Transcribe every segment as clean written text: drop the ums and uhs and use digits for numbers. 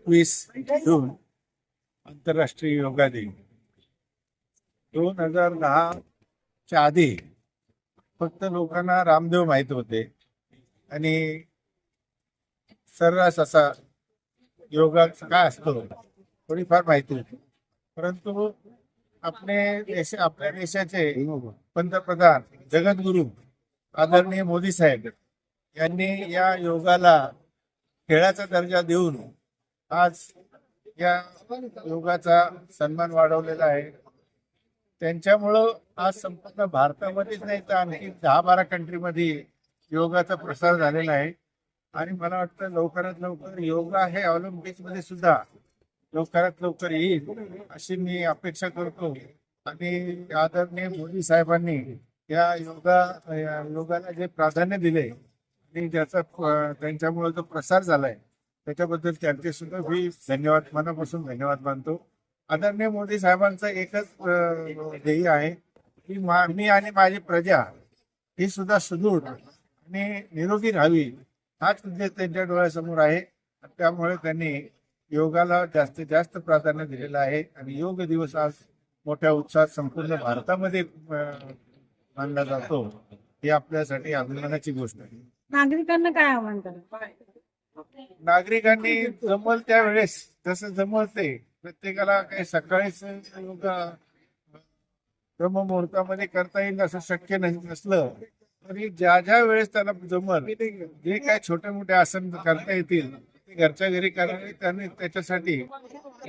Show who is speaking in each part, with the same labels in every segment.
Speaker 1: 21 जून आंतरराष्ट्रीय योगा दिन. 2010च्या आधी फक्त लोकांना रामदेव माहित होते आणि सर्रास असा योगा काय असतो थोडीफार माहिती होती. परंतु आपल्या देशाचे पंतप्रधान जगद्गुरू आदरणीय मोदी साहेब यांनी या योगाला खेळाचा दर्जा देऊन आज या योगाचा सन्मान वाढवलेला आहे. त्यांच्यामुळं आज संपूर्ण भारतामध्येच नाही तर आणखी 10-12 कंट्रीमध्ये योगाचा प्रसार झालेला आहे. आणि मला वाटतं लवकरात लवकर योगा हे ऑलिम्पिक्समध्ये सुद्धा लवकरात लवकर येईल अशी मी अपेक्षा करतो. आणि आदरणीय मोदी साहेबांनी या योगाला जे प्राधान्य दिले आणि ज्याचा त्यांच्यामुळे जो प्रसार झालाय त्याच्याबद्दल त्यांचे सुद्धा मी मनापासून धन्यवाद मानतो. आदरणीय मोदी साहेबांचं एकच ध्येय आहे की मी आणि माझी प्रजा ही सुद्धा सुदृढ आणि निरोगी राहावी, हाच उद्देश त्यांच्या डोळ्यासमोर आहे. त्यामुळे त्यांनी योगाला जास्तीत जास्त प्राधान्य दिलेलं आहे. आणि योग दिवस आज मोठ्या उत्साहात संपूर्ण भारतामध्ये मानला जातो. ही आपल्यासाठी अभिमानाची गोष्ट आहे.
Speaker 2: नागरिकांना काय आव्हान करा?
Speaker 1: नागरिकांनी जमल त्यावेळेस जसं जमल ते प्रत्येकाला काही सकाळीच योगा ब्रह्ममुहूर्तामध्ये करता येईल असं शक्य नसलं तरी ज्या वेळेस त्याला जमल जे काय छोटे मोठे आसन करता येतील ते घरच्या घरी करावे. त्यांनी त्याच्यासाठी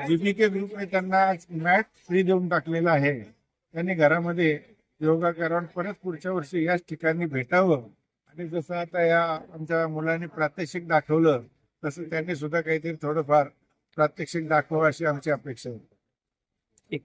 Speaker 1: जीपीके ग्रुपने त्यांना मॅट फ्री देऊन टाकलेला आहे. त्यांनी घरामध्ये योगा करावं, परत पुढच्या वर्षी याच ठिकाणी भेटावं. आणि जसं आता या आमच्या मुलांनी प्रात्यक्षिक दाखवलं तसं त्यांनी सुद्धा काहीतरी थोडंफार प्रात्यक्षिक दाखवावं अशी आमची अपेक्षा आहे.